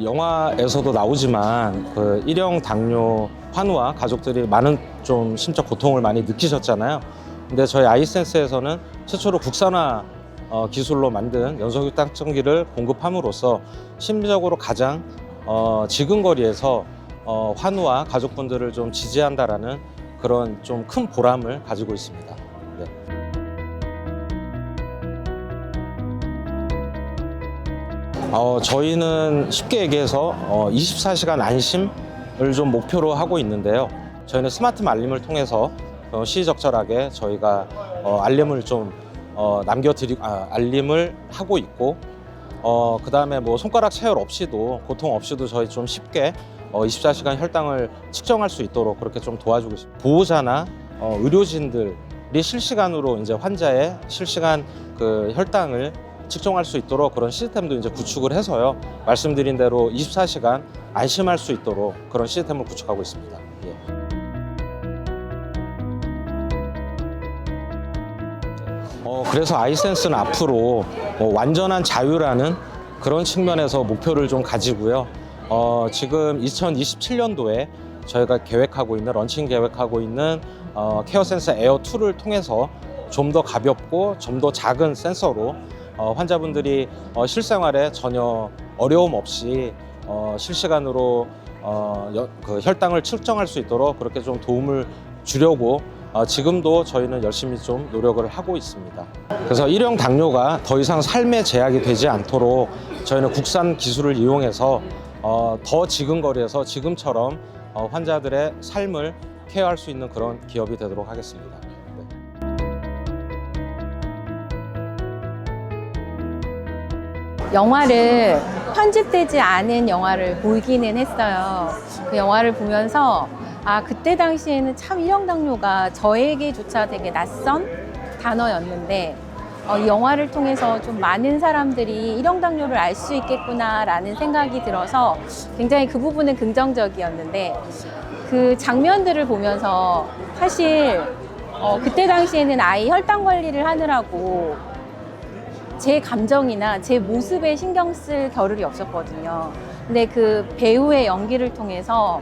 영화에서도 나오지만 그 일형 당뇨 환우와 가족들이 많은 좀 심적 고통을 많이 느끼셨잖아요. 근데 저희 아이센스에서는 최초로 국산화 기술로 만든 연소혈당청기를 공급함으로써 심리적으로 가장 지근거리에서 환우와 가족분들을 좀 지지한다라는 그런 좀 큰 보람을 가지고 있습니다. 네. 저희는 쉽게 얘기해서 24시간 안심을 좀 목표로 하고 있는데요. 저희는 스마트 알림을 통해서 시의적절하게 저희가 알림을 좀 알림을 하고 있고, 그 다음에 뭐 손가락 체열 없이도, 고통 없이도 저희 좀 쉽게 24시간 혈당을 측정할 수 있도록 그렇게 좀 도와주고 있습니다. 보호자나 의료진들이 실시간으로 이제 환자의 실시간 그 혈당을 측정할 수 있도록 그런 시스템도 이제 구축을 해서요. 말씀드린 대로 24시간 안심할 수 있도록 그런 시스템을 구축하고 있습니다. 예. 그래서 아이센스는 앞으로 완전한 자유라는 그런 측면에서 목표를 좀 가지고요. 지금 2027년도에 저희가 런칭 계획하고 있는 케어센서 에어2를 통해서 좀 더 가볍고 좀 더 작은 센서로 환자분들이 실생활에 전혀 어려움 없이 실시간으로 그 혈당을 측정할 수 있도록 그렇게 좀 도움을 주려고 지금도 저희는 열심히 좀 노력을 하고 있습니다. 그래서 일형 당뇨가 더 이상 삶의 제약이 되지 않도록 저희는 국산 기술을 이용해서 더 지근거리에서 지금처럼 환자들의 삶을 케어할 수 있는 그런 기업이 되도록 하겠습니다. 영화를 편집되지 않은 영화를 보기는 했어요. 그 영화를 보면서 그때 당시에는 참 일형 당뇨가 저에게조차 되게 낯선 단어였는데 이 영화를 통해서 좀 많은 사람들이 일형 당뇨를 알 수 있겠구나라는 생각이 들어서 굉장히 그 부분은 긍정적이었는데, 그 장면들을 보면서 사실 그때 당시에는 아이 혈당 관리를 하느라고 제 감정이나 제 모습에 신경 쓸 겨를이 없었거든요. 근데 그 배우의 연기를 통해서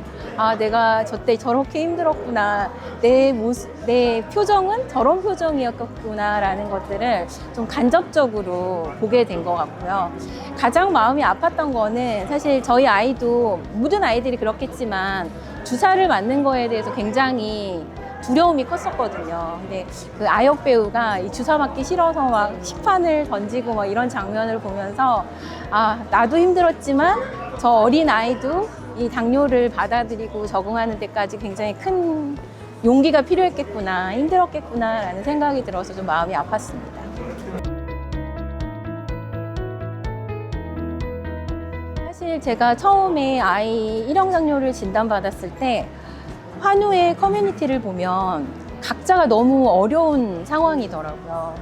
내가 저때 저렇게 힘들었구나, 내 표정은 저런 표정이었구나라는 것들을 좀 간접적으로 보게 된 것 같고요. 가장 마음이 아팠던 거는 사실 저희 아이도, 모든 아이들이 그렇겠지만 주사를 맞는 거에 대해서 굉장히 두려움이 컸었거든요. 근데 그 아역 배우가 이 주사 맞기 싫어서 막 식판을 던지고 막 이런 장면을 보면서 나도 힘들었지만 저 어린 아이도 이 당뇨를 받아들이고 적응하는 데까지 굉장히 큰 용기가 필요했겠구나, 힘들었겠구나 라는 생각이 들어서 좀 마음이 아팠습니다. 사실 제가 처음에 아이 일형 당뇨를 진단받았을 때 환우의 커뮤니티를 보면 각자가 너무 어려운 상황이더라고요.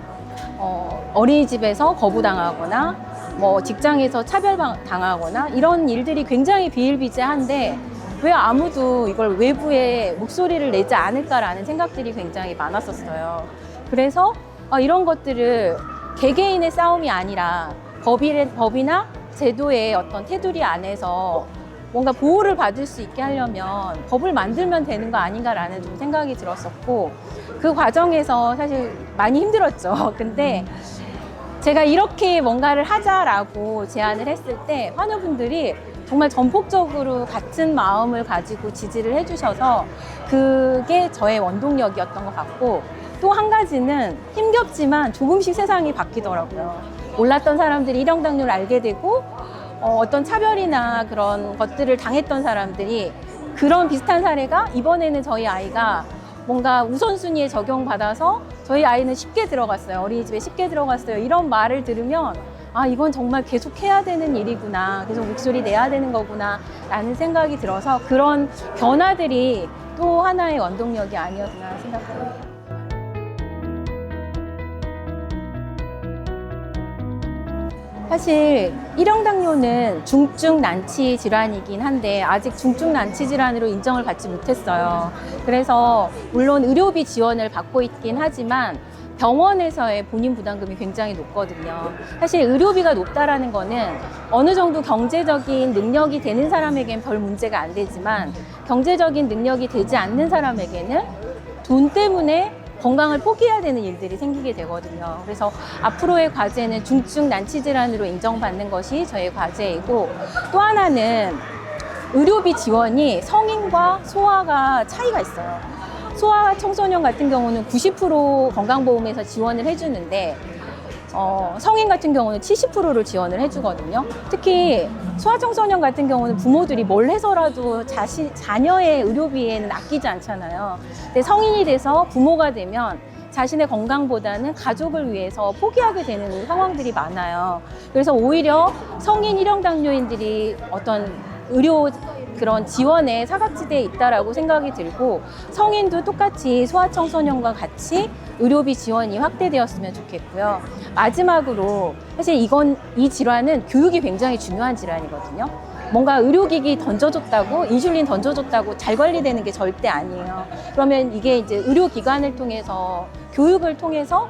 어린이집에서 거부당하거나 뭐 직장에서 차별당하거나 이런 일들이 굉장히 비일비재한데 왜 아무도 이걸 외부에 목소리를 내지 않을까라는 생각들이 굉장히 많았었어요. 그래서 이런 것들을 개개인의 싸움이 아니라 법이나 제도의 어떤 테두리 안에서 뭔가 보호를 받을 수 있게 하려면 법을 만들면 되는 거 아닌가라는 좀 생각이 들었었고, 그 과정에서 사실 많이 힘들었죠. 근데 제가 이렇게 뭔가를 하자라고 제안을 했을 때 환우분들이 정말 전폭적으로 같은 마음을 가지고 지지를 해주셔서 그게 저의 원동력이었던 것 같고, 또 한 가지는 힘겹지만 조금씩 세상이 바뀌더라고요. 몰랐던 사람들이 일형 당뇨를 알게 되고 어떤 차별이나 그런 것들을 당했던 사람들이 그런 비슷한 사례가 이번에는 저희 아이가 뭔가 우선순위에 적용받아서 저희 아이는 쉽게 들어갔어요. 어린이집에 쉽게 들어갔어요. 이런 말을 들으면 이건 정말 계속 해야 되는 일이구나, 계속 목소리 내야 되는 거구나 라는 생각이 들어서 그런 변화들이 또 하나의 원동력이 아니었나 생각합니다. 사실 일형 당뇨는 중증 난치 질환이긴 한데 아직 중증 난치 질환으로 인정을 받지 못했어요. 그래서 물론 의료비 지원을 받고 있긴 하지만 병원에서의 본인 부담금이 굉장히 높거든요. 사실 의료비가 높다라는 거는 어느 정도 경제적인 능력이 되는 사람에겐 별 문제가 안 되지만 경제적인 능력이 되지 않는 사람에게는 돈 때문에 건강을 포기해야 되는 일들이 생기게 되거든요. 그래서 앞으로의 과제는 중증 난치 질환으로 인정받는 것이 저의 과제이고, 또 하나는 의료비 지원이 성인과 소아가 차이가 있어요. 소아 청소년 같은 경우는 90% 건강보험에서 지원을 해주는데 성인 같은 경우는 70%를 지원을 해주거든요. 특히 소아 청소년 같은 경우는 부모들이 뭘 해서라도 자녀의 의료비에는 아끼지 않잖아요. 근데 성인이 돼서 부모가 되면 자신의 건강보다는 가족을 위해서 포기하게 되는 상황들이 많아요. 그래서 오히려 성인 일형 당뇨인들이 어떤 의료 그런 지원에 사각지대에 있다라고 생각이 들고, 성인도 똑같이 소아청소년과 같이 의료비 지원이 확대되었으면 좋겠고요. 마지막으로 사실 이 질환은 교육이 굉장히 중요한 질환이거든요. 뭔가 의료기기 던져줬다고, 인슐린 던져줬다고 잘 관리되는 게 절대 아니에요. 그러면 이게 이제 의료기관을 통해서, 교육을 통해서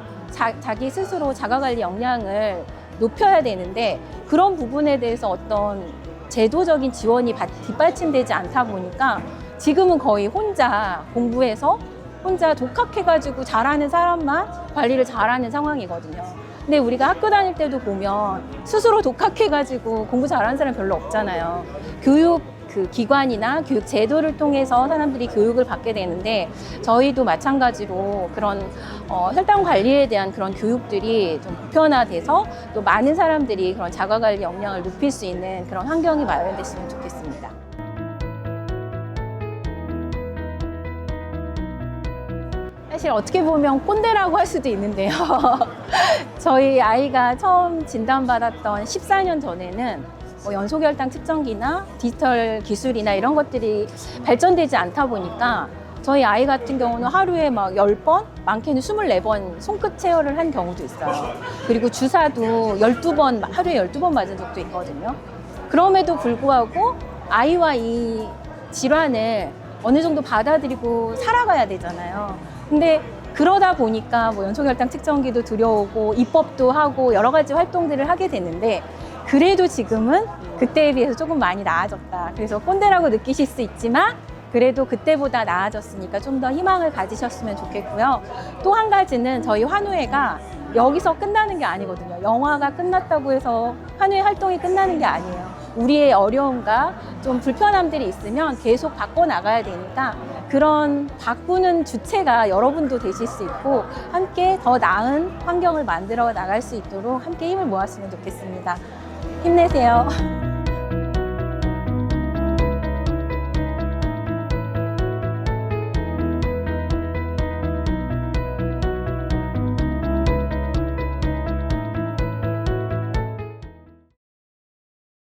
자기 스스로 자가관리 역량을 높여야 되는데, 그런 부분에 대해서 어떤 제도적인 지원이 뒷받침되지 않다 보니까 지금은 거의 혼자 공부해서 혼자 독학해가지고 잘하는 사람만 관리를 잘하는 상황이거든요. 근데 우리가 학교 다닐 때도 보면 스스로 독학해가지고 공부 잘하는 사람 별로 없잖아요. 교육 그 기관이나 교육 제도를 통해서 사람들이 교육을 받게 되는데, 저희도 마찬가지로 그런 혈당 관리에 대한 그런 교육들이 좀 보편화돼서 또 많은 사람들이 그런 자가관리 역량을 높일 수 있는 그런 환경이 마련됐으면 좋겠습니다. 사실 어떻게 보면 꼰대라고 할 수도 있는데요. 저희 아이가 처음 진단받았던 14년 전에는 연소혈당 측정기나 디지털 기술이나 이런 것들이 발전되지 않다 보니까 저희 아이 같은 경우는 하루에 막 10번, 많게는 24번 손끝 체열을 한 경우도 있어요. 그리고 주사도 12번, 하루에 12번 맞은 적도 있거든요. 그럼에도 불구하고 아이와 이 질환을 어느 정도 받아들이고 살아가야 되잖아요. 근데 그러다 보니까 연소혈당 측정기도 들여오고 입법도 하고 여러 가지 활동들을 하게 되는데, 그래도 지금은 그때에 비해서 조금 많이 나아졌다. 그래서 꼰대라고 느끼실 수 있지만 그래도 그때보다 나아졌으니까 좀 더 희망을 가지셨으면 좋겠고요. 또 한 가지는 저희 환우회가 여기서 끝나는 게 아니거든요. 영화가 끝났다고 해서 환우회 활동이 끝나는 게 아니에요. 우리의 어려움과 좀 불편함들이 있으면 계속 바꿔나가야 되니까, 그런 바꾸는 주체가 여러분도 되실 수 있고 함께 더 나은 환경을 만들어 나갈 수 있도록 함께 힘을 모았으면 좋겠습니다. 힘내세요.